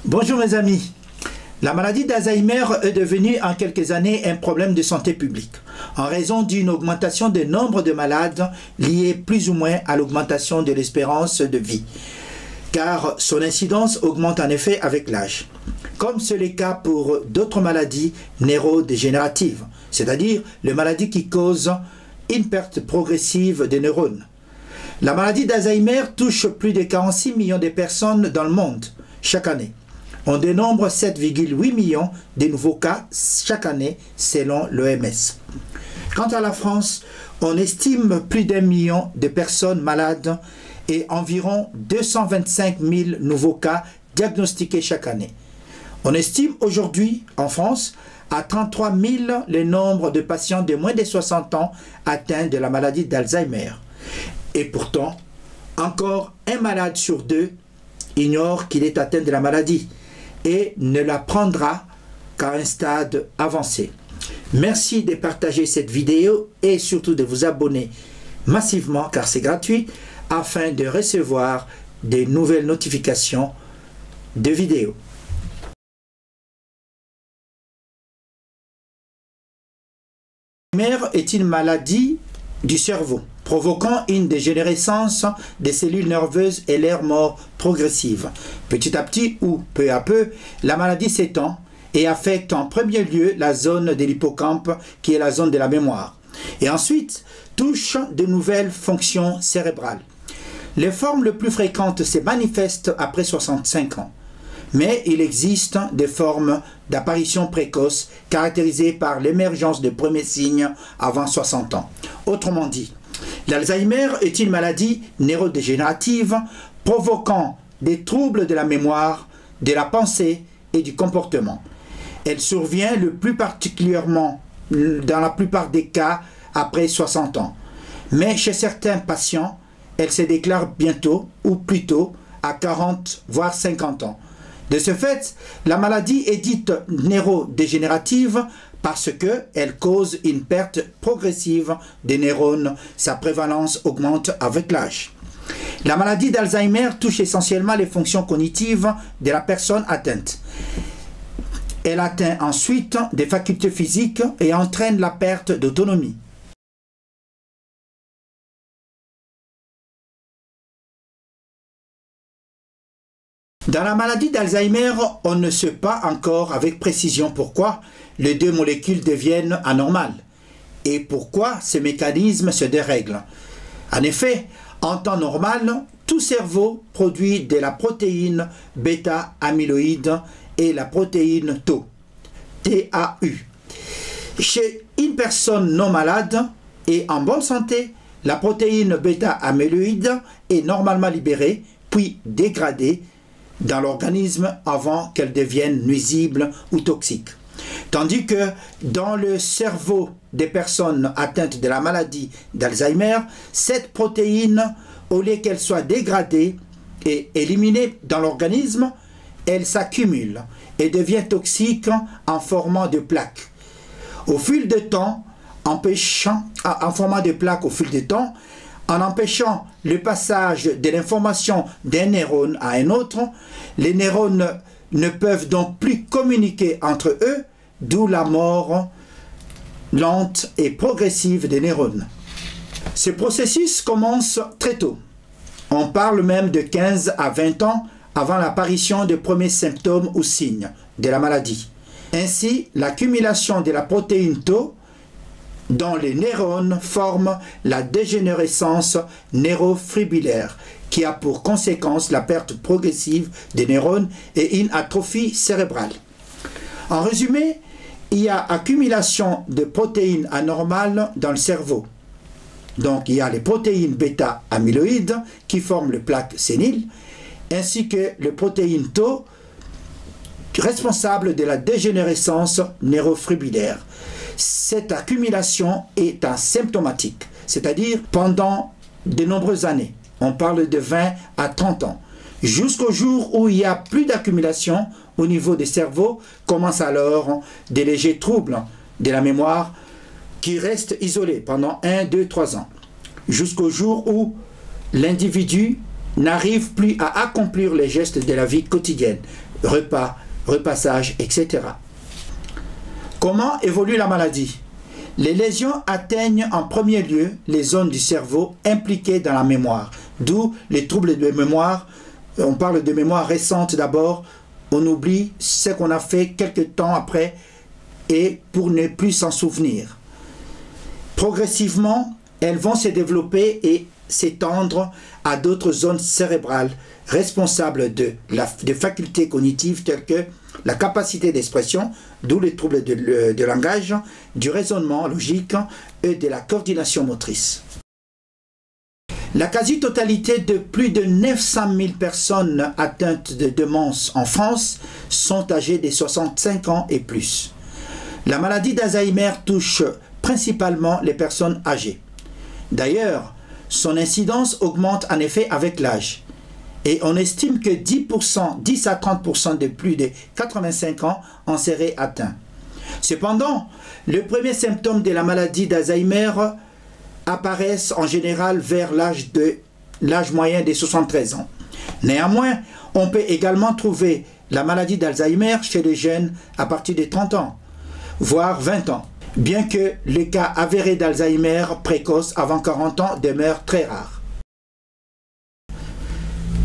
Bonjour mes amis, la maladie d'Alzheimer est devenue en quelques années un problème de santé publique en raison d'une augmentation du nombre de malades liés plus ou moins à l'augmentation de l'espérance de vie, car son incidence augmente en effet avec l'âge, comme c'est le cas pour d'autres maladies neurodégénératives, c'est-à-dire les maladies qui causent une perte progressive des neurones. La maladie d'Alzheimer touche plus de 46 millions de personnes dans le monde chaque année. On dénombre 7,8 millions de nouveaux cas chaque année selon l'OMS. Quant à la France, on estime plus d'1 million de personnes malades et environ 225 000 nouveaux cas diagnostiqués chaque année. On estime aujourd'hui en France à 33 000 le nombre de patients de moins de 60 ans atteints de la maladie d'Alzheimer. Et pourtant, encore un malade sur deux ignore qu'il est atteint de la maladie et ne la prendra qu'à un stade avancé. Merci de partager cette vidéo et surtout de vous abonner massivement car c'est gratuit afin de recevoir des nouvelles notifications de vidéos. L'Alzheimer est une maladie du cerveau, provoquant une dégénérescence des cellules nerveuses et leur mort progressive. Petit à petit ou peu à peu, la maladie s'étend et affecte en premier lieu la zone de l'hippocampe qui est la zone de la mémoire et ensuite touche de nouvelles fonctions cérébrales. Les formes les plus fréquentes se manifestent après 65 ans. Mais il existe des formes d'apparition précoce caractérisées par l'émergence de premiers signes avant 60 ans. Autrement dit, l'Alzheimer est une maladie neurodégénérative provoquant des troubles de la mémoire, de la pensée et du comportement. Elle survient le plus particulièrement dans la plupart des cas après 60 ans. Mais chez certains patients, elle se déclare bientôt ou plutôt à 40 voire 50 ans. De ce fait, la maladie est dite neurodégénérative parce qu'elle cause une perte progressive des neurones. Sa prévalence augmente avec l'âge. La maladie d'Alzheimer touche essentiellement les fonctions cognitives de la personne atteinte. Elle atteint ensuite des facultés physiques et entraîne la perte d'autonomie. Dans la maladie d'Alzheimer, on ne sait pas encore avec précision pourquoi les deux molécules deviennent anormales et pourquoi ces mécanismes se dérèglent. En effet, en temps normal, tout cerveau produit de la protéine bêta-amyloïde et la protéine Tau, TAU. Chez une personne non malade et en bonne santé, la protéine bêta-amyloïde est normalement libérée puis dégradée dans l'organisme avant qu'elle devienne nuisible ou toxique. Tandis que dans le cerveau des personnes atteintes de la maladie d'Alzheimer, cette protéine, au lieu qu'elle soit dégradée et éliminée dans l'organisme, elle s'accumule et devient toxique en formant de plaques. Au fil du temps, en formant des plaques au fil du temps, en empêchant le passage de l'information d'un neurone à un autre, les neurones ne peuvent donc plus communiquer entre eux, d'où la mort lente et progressive des neurones. Ce processus commence très tôt. On parle même de 15 à 20 ans avant l'apparition des premiers symptômes ou signes de la maladie. Ainsi, l'accumulation de la protéine Tau dans les neurones forme la dégénérescence neurofibrillaire qui a pour conséquence la perte progressive des neurones et une atrophie cérébrale. En résumé, il y a accumulation de protéines anormales dans le cerveau. Donc il y a les protéines bêta-amyloïdes qui forment les plaques séniles ainsi que les protéines Tau responsable de la dégénérescence neurofibrillaire. Cette accumulation est asymptomatique, c'est-à-dire pendant de nombreuses années. On parle de 20 à 30 ans. Jusqu'au jour où il n'y a plus d'accumulation au niveau des cerveaux, commencent alors des légers troubles de la mémoire qui restent isolés pendant 1, 2, 3 ans. Jusqu'au jour où l'individu n'arrive plus à accomplir les gestes de la vie quotidienne, repas, repassage, etc. Comment évolue la maladie? Les lésions atteignent en premier lieu les zones du cerveau impliquées dans la mémoire, d'où les troubles de mémoire. On parle de mémoire récente d'abord, on oublie ce qu'on a fait quelques temps après et pour ne plus s'en souvenir. Progressivement, elles vont se développer et s'étendre à d'autres zones cérébrales responsables de facultés cognitives telles que la capacité d'expression, d'où les troubles de langage, du raisonnement logique et de la coordination motrice. La quasi-totalité de plus de 900 000 personnes atteintes de démence en France sont âgées de 65 ans et plus. La maladie d'Alzheimer touche principalement les personnes âgées. D'ailleurs, son incidence augmente en effet avec l'âge. Et on estime que 10 à 30% de plus de 85 ans en seraient atteints. Cependant, le premier symptôme de la maladie d'Alzheimer apparaissent en général vers l'âge moyen de 73 ans. Néanmoins, on peut également trouver la maladie d'Alzheimer chez les jeunes à partir de 30 ans, voire 20 ans, bien que les cas avérés d'Alzheimer précoce avant 40 ans demeurent très rares.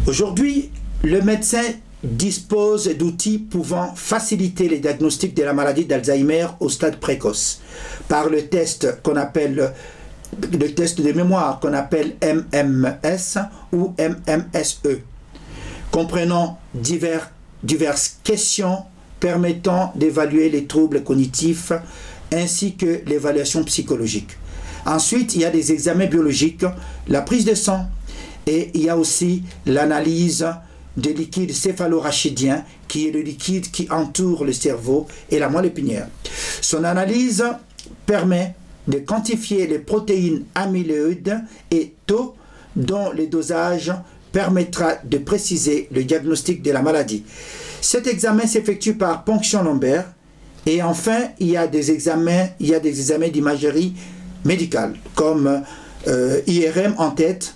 Aujourd'hui, le médecin dispose d'outils pouvant faciliter les diagnostics de la maladie d'Alzheimer au stade précoce, par le test qu'on appelle le test de mémoire qu'on appelle MMS ou MMSE, comprenant diverses questions permettant d'évaluer les troubles cognitifs ainsi que l'évaluation psychologique. Ensuite, il y a des examens biologiques, la prise de sang et il y a aussi l'analyse de liquide céphalorachidien qui est le liquide qui entoure le cerveau et la moelle épinière. Son analyse permet de quantifier les protéines amyloïdes et tau dont le dosage permettra de préciser le diagnostic de la maladie. Cet examen s'effectue par ponction lombaire et enfin il y a des examens d'imagerie médicale comme IRM en tête,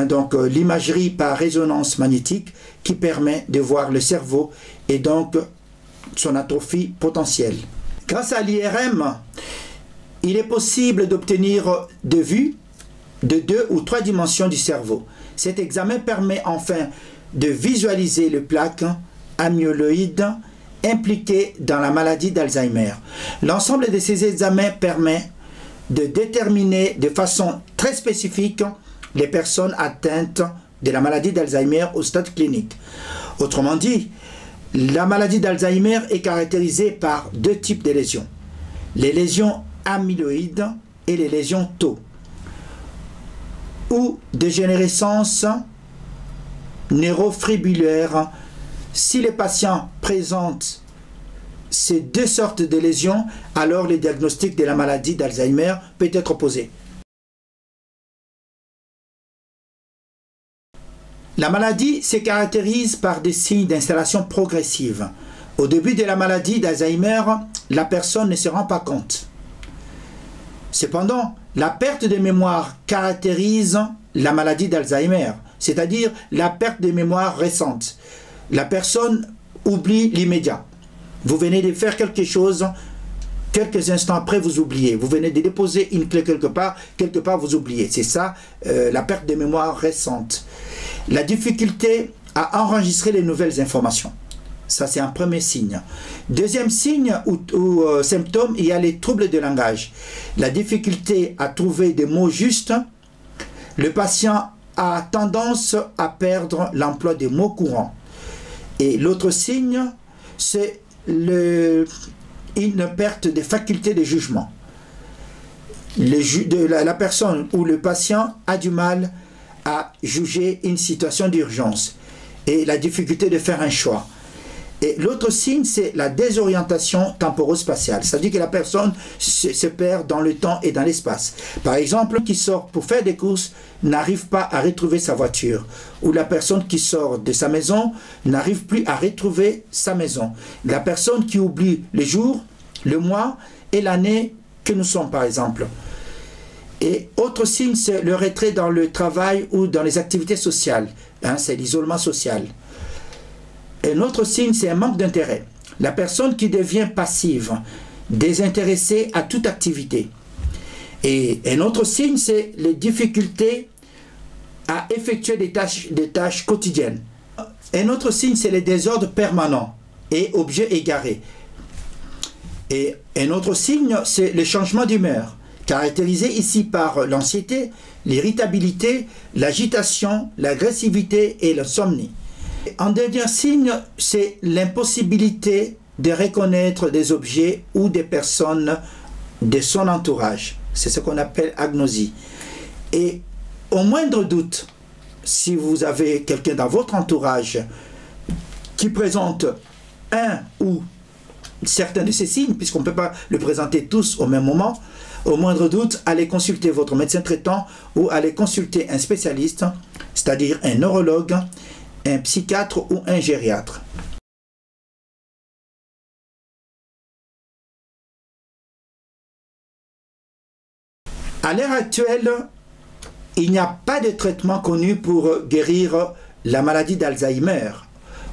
donc l'imagerie par résonance magnétique qui permet de voir le cerveau et donc son atrophie potentielle. Grâce à l'IRM, il est possible d'obtenir de vue de 2 ou 3 dimensions du cerveau. Cet examen permet enfin de visualiser les plaques amyloïdes impliquées dans la maladie d'Alzheimer. L'ensemble de ces examens permet de déterminer de façon très spécifique les personnes atteintes de la maladie d'Alzheimer au stade clinique. Autrement dit, la maladie d'Alzheimer est caractérisée par 2 types de lésions. Les lésions amyloïdes et les lésions tau, ou dégénérescence neurofibrillère. Si les patients présentent ces 2 sortes de lésions, alors le diagnostic de la maladie d'Alzheimer peut être posé. La maladie se caractérise par des signes d'installation progressive. Au début de la maladie d'Alzheimer, la personne ne se rend pas compte. Cependant, la perte de mémoire caractérise la maladie d'Alzheimer, c'est-à-dire la perte de mémoire récente. La personne oublie l'immédiat. Vous venez de faire quelque chose, quelques instants après vous oubliez. Vous venez de déposer une clé quelque part vous oubliez. C'est ça la perte de mémoire récente. La difficulté à enregistrer les nouvelles informations. Ça, c'est un premier signe. Deuxième signe ou symptôme, il y a les troubles de langage. La difficulté à trouver des mots justes. Le patient a tendance à perdre l'emploi des mots courants. Et l'autre signe, c'est une perte de faculté de jugement. La personne ou le patient a du mal à juger une situation d'urgence et la difficulté de faire un choix. Et l'autre signe, c'est la désorientation temporo-spatiale. C'est-à-dire que la personne se perd dans le temps et dans l'espace. Par exemple, qui sort pour faire des courses n'arrive pas à retrouver sa voiture. Ou la personne qui sort de sa maison n'arrive plus à retrouver sa maison. La personne qui oublie le jour, le mois et l'année que nous sommes, par exemple. Et autre signe, c'est le retrait dans le travail ou dans les activités sociales. C'est l'isolement social. Un autre signe, c'est un manque d'intérêt. La personne qui devient passive, désintéressée à toute activité. Et un autre signe, c'est les difficultés à effectuer des tâches quotidiennes. Un autre signe, c'est les désordres permanents et objets égarés. Et un autre signe, c'est le changement d'humeur, caractérisé ici par l'anxiété, l'irritabilité, l'agitation, l'agressivité et l'insomnie. Un dernier signe, c'est l'impossibilité de reconnaître des objets ou des personnes de son entourage. C'est ce qu'on appelle agnosie. Et au moindre doute, si vous avez quelqu'un dans votre entourage qui présente un ou certains de ces signes, puisqu'on ne peut pas le présenter tous au même moment, au moindre doute, allez consulter votre médecin traitant ou allez consulter un spécialiste, c'est-à-dire un neurologue, un psychiatre ou un gériatre. À l'heure actuelle, il n'y a pas de traitement connu pour guérir la maladie d'Alzheimer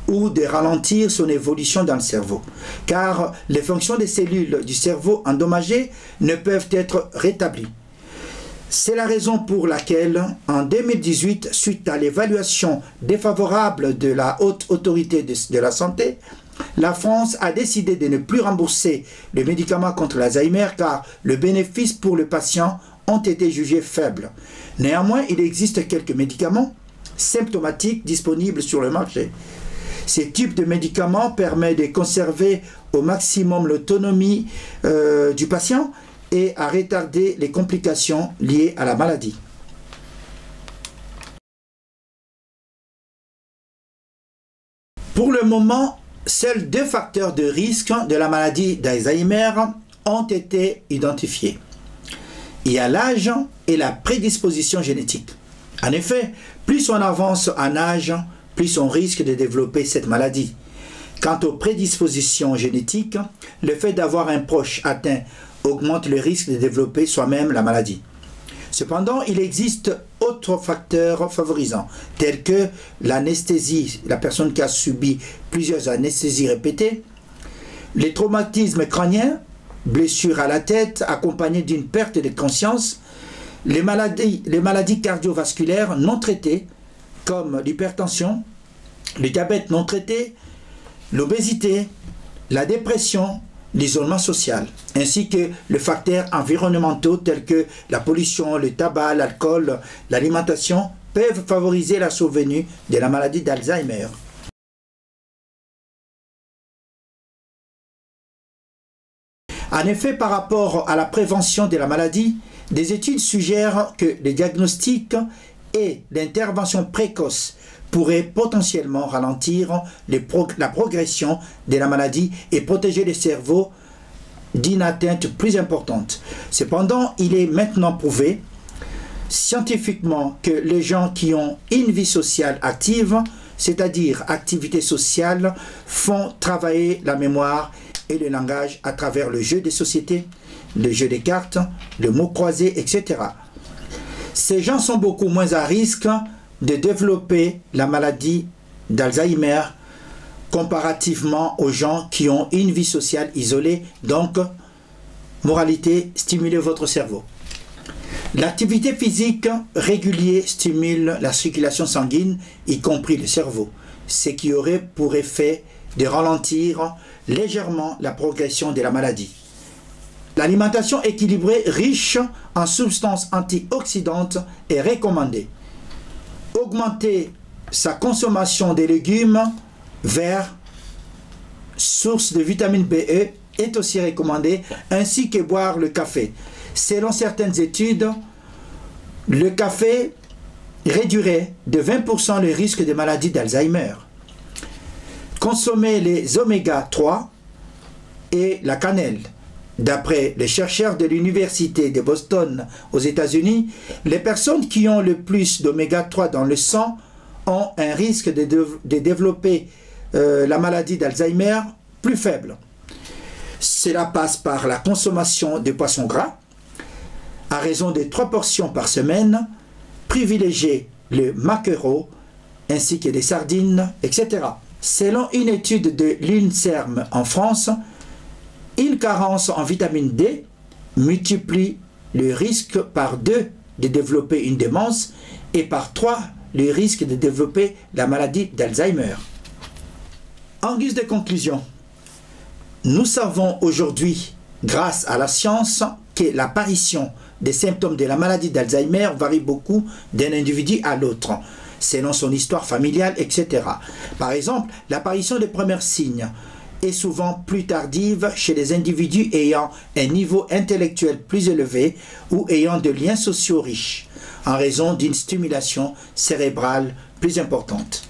ou de ralentir son évolution dans le cerveau, car les fonctions des cellules du cerveau endommagées ne peuvent être rétablies. C'est la raison pour laquelle, en 2018, suite à l'évaluation défavorable de la Haute Autorité de la Santé, la France a décidé de ne plus rembourser le médicament contre l'Alzheimer car le bénéfice pour le patient ont été jugés faibles. Néanmoins, il existe quelques médicaments symptomatiques disponibles sur le marché. Ces types de médicaments permettent de conserver au maximum l'autonomie du patient et à retarder les complications liées à la maladie. Pour le moment, seuls 2 facteurs de risque de la maladie d'Alzheimer ont été identifiés. Il y a l'âge et la prédisposition génétique. En effet, plus on avance en âge, plus on risque de développer cette maladie. Quant aux prédispositions génétiques, le fait d'avoir un proche atteint augmente le risque de développer soi-même la maladie. Cependant, il existe autres facteurs favorisants, tels que l'anesthésie, la personne qui a subi plusieurs anesthésies répétées, les traumatismes crâniens, blessures à la tête accompagnées d'une perte de conscience, les maladies cardiovasculaires non traitées, comme l'hypertension, le diabète non traité, l'obésité, la dépression, l'isolement social, ainsi que les facteurs environnementaux tels que la pollution, le tabac, l'alcool, l'alimentation peuvent favoriser la survenue de la maladie d'Alzheimer. En effet, par rapport à la prévention de la maladie, des études suggèrent que les diagnostics et l'intervention précoce pourraient potentiellement ralentir la progression de la maladie et protéger le cerveau d'une atteinte plus importante. Cependant, il est maintenant prouvé scientifiquement que les gens qui ont une vie sociale active, c'est-à-dire activité sociale, font travailler la mémoire et le langage à travers le jeu des sociétés, le jeu des cartes, le mot croisé, etc. Ces gens sont beaucoup moins à risque de développer la maladie d'Alzheimer comparativement aux gens qui ont une vie sociale isolée. Donc, moralité, stimulez votre cerveau. L'activité physique régulière stimule la circulation sanguine, y compris le cerveau, ce qui aurait pour effet de ralentir légèrement la progression de la maladie. L'alimentation équilibrée riche en substances antioxydantes est recommandée. Augmenter sa consommation des légumes verts, source de vitamine BE, est aussi recommandé, ainsi que boire le café. Selon certaines études, le café réduirait de 20% le risque de maladie d'Alzheimer. consommer les oméga 3 et la cannelle. D'après les chercheurs de l'université de Boston aux États-Unis, les personnes qui ont le plus d'oméga 3 dans le sang ont un risque de développer la maladie d'Alzheimer plus faible. Cela passe par la consommation de poissons gras, à raison de 3 portions par semaine, privilégier le maquereau, ainsi que des sardines, etc. Selon une étude de l'INSERM en France, une carence en vitamine D multiplie le risque par 2 de développer une démence et par 3 le risque de développer la maladie d'Alzheimer. En guise de conclusion, nous savons aujourd'hui, grâce à la science, que l'apparition des symptômes de la maladie d'Alzheimer varie beaucoup d'un individu à l'autre, selon son histoire familiale, etc. Par exemple, l'apparition des premiers signes est souvent plus tardive chez les individus ayant un niveau intellectuel plus élevé ou ayant des liens sociaux riches, en raison d'une stimulation cérébrale plus importante.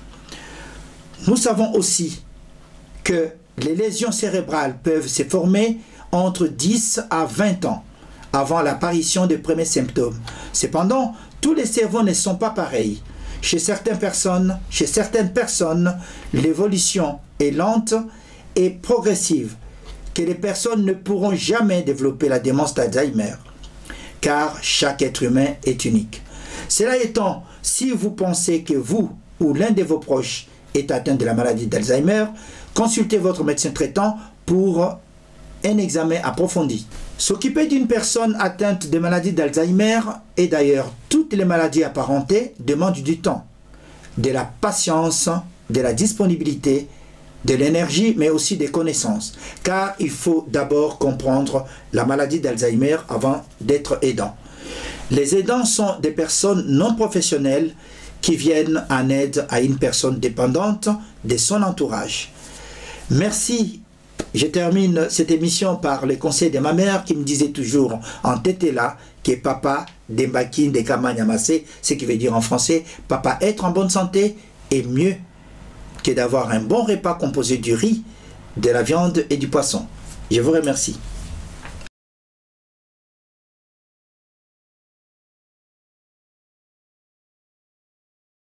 Nous savons aussi que les lésions cérébrales peuvent se former entre 10 à 20 ans avant l'apparition des premiers symptômes. Cependant, tous les cerveaux ne sont pas pareils. Chez certaines personnes, l'évolution est lente et progressive, que les personnes ne pourront jamais développer la démence d'Alzheimer, car chaque être humain est unique. Cela étant, si vous pensez que vous ou l'un de vos proches est atteint de la maladie d'Alzheimer, consultez votre médecin traitant pour un examen approfondi. S'occuper d'une personne atteinte de maladie d'Alzheimer et d'ailleurs toutes les maladies apparentées demande du temps, de la patience, de la disponibilité, de l'énergie, mais aussi des connaissances, car il faut d'abord comprendre la maladie d'Alzheimer avant d'être aidant. Les aidants sont des personnes non professionnelles qui viennent en aide à une personne dépendante de son entourage. Merci. Je termine cette émission par les conseils de ma mère qui me disait toujours en tête là que papa d'Embakin de Kamanyamase, ce qui veut dire en français papa être en bonne santé est mieux que d'avoir un bon repas composé du riz, de la viande et du poisson. Je vous remercie.